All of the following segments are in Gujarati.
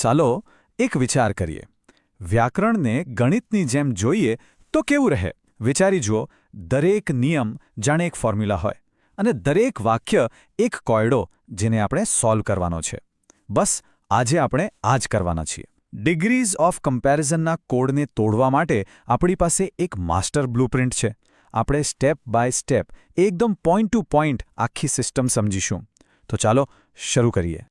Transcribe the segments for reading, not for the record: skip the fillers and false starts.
ચાલો એક વિચાર કરીએ. વ્યાકરણને ગણિતની જેમ જોઈએ તો કેવું રહે? વિચારી જુઓ, દરેક નિયમ જાણે એક ફોર્મ્યુલા હોય અને દરેક વાક્ય એક કોયડો જેને આપણે સોલ્વ કરવાનો છે. બસ આજે આપણે આ જ કરવાના છીએ. ડિગ્રીઝ ઓફ કમ્પેરિઝનના કોડને તોડવા માટે આપણી પાસે એક માસ્ટર બ્લુપ્રિન્ટ છે. આપણે સ્ટેપ બાય સ્ટેપ એકદમ પોઈન્ટ ટુ પોઈન્ટ આખી સિસ્ટમ સમજીશું. તો ચાલો શરૂ કરીએ.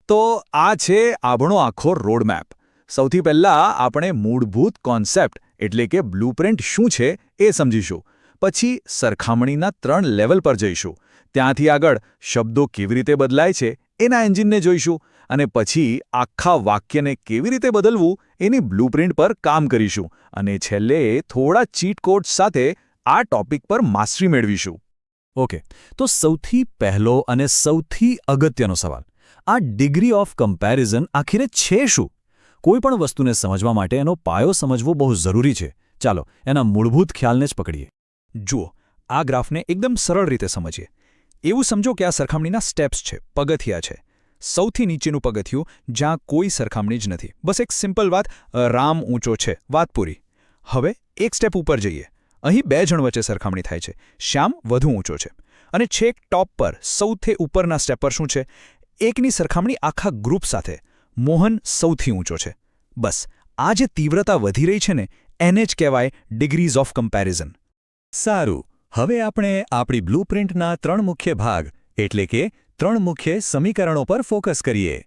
તો આ છે આપણો આખો રોડમેપ. સૌથી પહેલાં આપણે મૂળભૂત કોન્સેપ્ટ એટલે કે બ્લુપ્રિન્ટ શું છે એ સમજીશું. પછી સરખામણીના 3 લેવલ પર જઈશું. ત્યાંથી આગળ શબ્દો કેવી રીતે બદલાય છે એના એન્જિનને જોઈશું અને પછી આખા વાક્યને કેવી રીતે બદલવું એની બ્લુપ્રિન્ટ પર કામ કરીશું અને છેલ્લે થોડા ચીટ કોડ્સ સાથે આ ટોપિક પર માસ્ટરી મેળવીશું. ઓકે, તો સૌથી પહેલો અને સૌથી અગત્યનો સવાલ, આ ડિગ્રી ઓફ કમ્પેરિઝન આખરે છે શું? કોઈપણ વસ્તુને સમજવા માટે એનો પાયો સમજવો બહુ જરૂરી છે. ચાલો એના મૂળભૂત ખ્યાલને જ પકડીએ. જુઓ, આ ગ્રાફને એકદમ સરળ રીતે સમજીએ. એવું સમજો કે આ સરખામણીના સ્ટેપ્સ છે, પગથિયા છે. સૌથી નીચેનું પગથિયું જ્યાં કોઈ સરખામણી જ નથી, બસ એક સિમ્પલ વાત, રામ ઊંચો છે, વાત પૂરી. હવે એક સ્ટેપ ઉપર જઈએ. અહીં 2 જણ વચ્ચે સરખામણી થાય છે. શ્યામ વધુ ઊંચો છે અને છેક ટોપ પર સૌથી ઉપરના સ્ટેપ પર શું છે? એકની સરખામણી આખા ગ્રુપ સાથે. મોહન સૌથી ઊંચો છે. બસ આ જે તીવ્રતા વધી રહી છે ને એને જ કહેવાય ડિગ્રીઝ ઓફ કમ્પેરિઝન. સારું, હવે આપણે આપણી બ્લુપ્રિન્ટના 3 મુખ્ય ભાગ એટલે કે 3 મુખ્ય સમીકરણો પર ફોકસ કરીએ.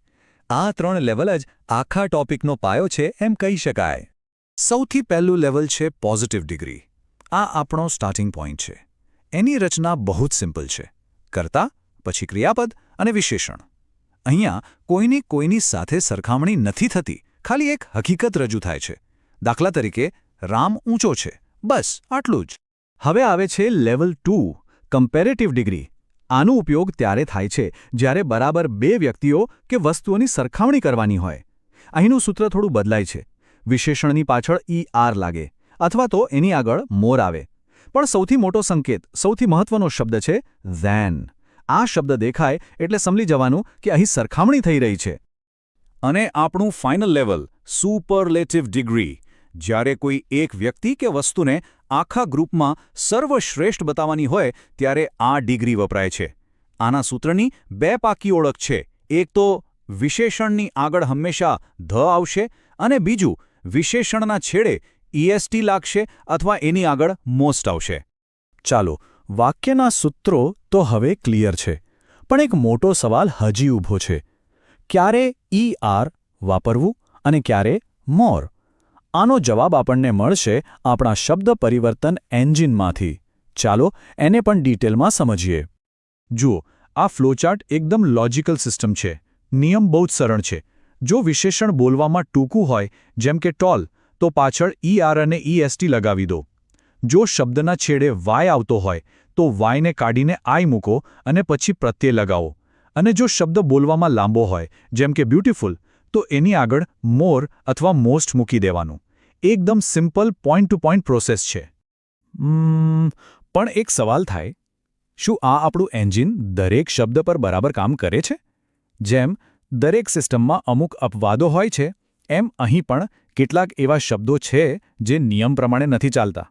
આ 3 લેવલ જ આખા ટોપિકનો પાયો છે એમ કહી શકાય. સૌથી પહેલું લેવલ છે પોઝિટિવ ડિગ્રી. આ આપણો સ્ટાર્ટિંગ પોઈન્ટ છે. એની રચના બહુ જ સિમ્પલ છે. કર્તા, પછી ક્રિયાપદ અને વિશેષણ. અહીંયા કોઈની સાથે સરખામણી નથી થતી, ખાલી એક હકીકત રજૂ થાય છે. દાખલા તરીકે, રામ ઊંચો છે, બસ આટલું જ. હવે આવે છે લેવલ 2, કમ્પેરેટિવ ડિગ્રી. આનો ઉપયોગ ત્યારે થાય છે જ્યારે બરાબર 2 વ્યક્તિઓ કે વસ્તુઓની સરખામણી કરવાની હોય. અહીંનું સૂત્ર થોડું બદલાય છે. વિશેષણની પાછળ ER લાગે અથવા તો એની આગળ મોર આવે. પણ સૌથી મોટો સંકેત, સૌથી મહત્વનો શબ્દ છે ધેન. આ શબ્દ દેખાય એટલે સમજી જવાનું કે અહીં સરખામણી થઈ રહી છે. અને આપણું ફાઇનલ લેવલ, સુપરલેટિવ ડિગ્રી. જ્યારે કોઈ એક વ્યક્તિ કે વસ્તુને આખા ગ્રુપમાં સર્વશ્રેષ્ઠ બતાવવાની હોય ત્યારે આ ડિગ્રી વપરાય છે. આના સૂત્રની 2 પાકી ઓળખ છે. એક તો વિશેષણની આગળ હંમેશા ધ આવશે અને બીજું વિશેષણના છેડે EST લાગશે અથવા એની આગળ મોસ્ટ આવશે. ચાલો, વાક્યના સૂત્રો તો હવે ક્લિયર છે, પણ એક મોટો સવાલ હજી ઊભો છે. ક્યારે ER વાપરવું અને ક્યારે મોર? આનો જવાબ આપણને મળશે આપણા શબ્દ પરિવર્તન એન્જિનમાંથી. ચાલો એને પણ ડિટેલમાં સમજીએ. જુઓ, આ ફ્લોચાર્ટ એકદમ લોજિકલ સિસ્ટમ છે. નિયમ બહુ જ સરળ છે. જો વિશેષણ બોલવામાં ટૂંકું હોય, જેમ કે ટોલ, તો પાછળ ER અને EST લગાવી દો. જો શબ્દના છેડે Y આવતો હોય તો Yને કાઢીને I મૂકો અને પછી પ્રત્યય લગાવો. અને જો શબ્દ બોલવામાં લાંબો હોય, જેમ કે બ્યુટીફુલ, તો એની આગળ મોર અથવા મોસ્ટ મૂકી દેવાનું. એકદમ simple point to point process છે. પણ એક સવાલ થાય, શું આ આપણું એન્જિન દરેક શબ્દ પર બરાબર કામ કરે છે? જેમ દરેક સિસ્ટમમાં અમુક અપવાદો હોય છે, એમ અહીં પણ કેટલાક એવા શબ્દો છે જે નિયમ પ્રમાણે નથી ચાલતા.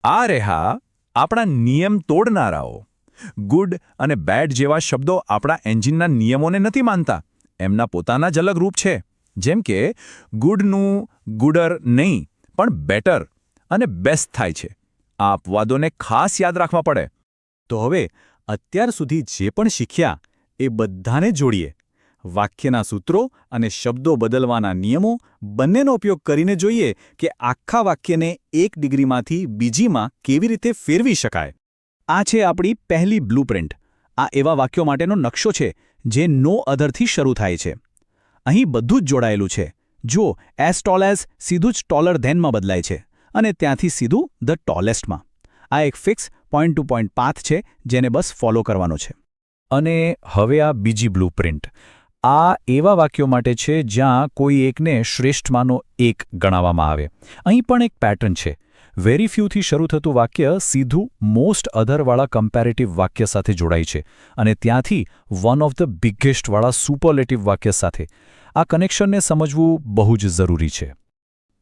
આ રહ્યા આપણા નિયમ તોડનારાઓ. ગુડ અને બેડ જેવા શબ્દો આપણા એન્જિનના નિયમોને નથી માનતા. એમના પોતાના જ અલગ રૂપ છે. જેમ કે ગુડનું ગુડર નહીં પણ બેટર અને બેસ્ટ થાય છે. આ અપવાદોને ખાસ યાદ રાખવા પડે. તો હવે અત્યાર સુધી જે પણ શીખ્યા એ બધાને જોડીએ. વાક્યના સૂત્રો અને શબ્દો બદલવાના નિયમો બંનેનો ઉપયોગ કરીને જોઈએ કે આખા વાક્યને એક ડિગ્રીમાંથી બીજીમાં કેવી રીતે ફેરવી શકાય. આ છે આપણી પહેલી બ્લુપ્રિન્ટ. આ એવા વાક્યો માટેનો નકશો છે જે નો અધરથી શરૂ થાય છે. અહીં બધું જ જોડાયેલું છે. જુઓ, એઝ ટોલ એઝ સીધું જ ટોલર ધેનમાં બદલાય છે અને ત્યાંથી સીધું ધ ટોલેસ્ટમાં. આ એક fix point to point path છે જેને બસ ફોલો કરવાનો છે. અને હવે આ બીજી બ્લુપ્રિન્ટ. આ એવા વાક્યો માટે છે જ્યાં કોઈ એકને શ્રેષ્ઠમાંનો એક ગણાવવામાં આવે. અહીં પણ એક પેટર્ન છે. વેરી ફ્યુથી શરૂ થતું વાક્ય સીધું મોસ્ટ અધરવાળા કમ્પેરેટિવ વાક્ય સાથે જોડાય છે અને ત્યાંથી વન ઓફ ધ બિગેસ્ટવાળા સુપરલેટિવ વાક્ય સાથે. આ કનેક્શનને સમજવું બહુ જ જરૂરી છે.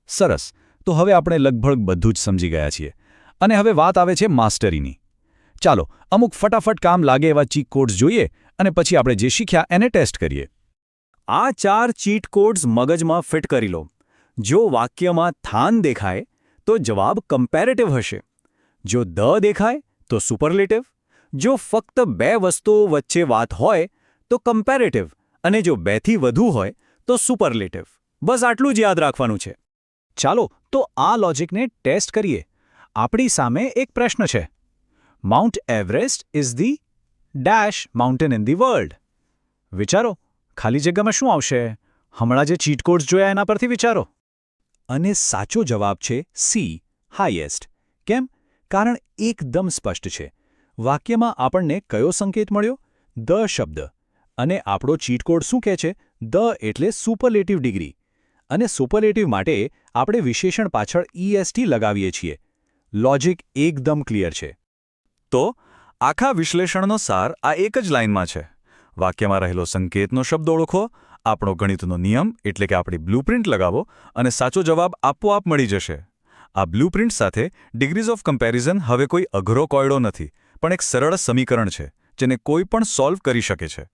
સરસ, તો હવે આપણે લગભગ બધું જ સમજી ગયા છીએ અને હવે વાત આવે છે માસ્ટરીની. ચાલો અમુક ફટાફટ કામ લાગે એવા ચીટ કોડ્સ જોઈએ અને પછી આપણે જે શીખ્યા એને ટેસ્ટ કરીએ. આ 4 ચીટ કોડ્સ મગજમાં ફિટ કરી લો. જો વાક્યમાં થાન દેખાય તો જવાબ કમ્પેરેટિવ હશે. જો ધ દેખાય તો સુપરલેટિવ. જો ફક્ત 2 વસ્તુઓ વચ્ચે વાત હોય તો કમ્પેરેટિવ અને જો 2થી વધુ હોય તો સુપરલેટિવ. બસ આટલું જ યાદ રાખવાનું છે. ચાલો તો આ લોજિકને ટેસ્ટ કરીએ. આપણી સામે એક પ્રશ્ન છે. Mount Everest is the dash mountain in the world. વિચારો, ખાલી જગ્યામાં શું આવશે? હમણાં જે ચીટ કોડ્સ જોયા એના પરથી વિચારો. અને સાચો જવાબ છે સી, હાઈએસ્ટ. કેમ? કારણ એકદમ સ્પષ્ટ છે. વાક્યમાં આપણને કયો સંકેત મળ્યો? ધ શબ્દ. અને આપણો ચીટ કોડ શું કહે છે? ધ એટલે સુપરલેટિવ ડિગ્રી. અને સુપરલેટિવ માટે આપણે વિશેષણ પાછળ EST લગાવીએ છીએ. લોજિક એકદમ ક્લિયર છે. તો આખા વિશ્લેષણનો સાર આ એક જ લાઇનમાં છે. વાક્યમાં રહેલો સંકેતનો શબ્દ ઓળખો, આપણો ગણિતનો નિયમ એટલે કે આપણી બ્લુપ્રિન્ટ લગાવો અને સાચો જવાબ આપોઆપ મળી જશે. આ બ્લુપ્રિન્ટ સાથે ડિગ્રીઝ ઓફ કમ્પેરિઝન હવે કોઈ અઘરો કોયડો નથી, પણ એક સરળ સમીકરણ છે જેને કોઈ પણ સોલ્વ કરી શકે છે.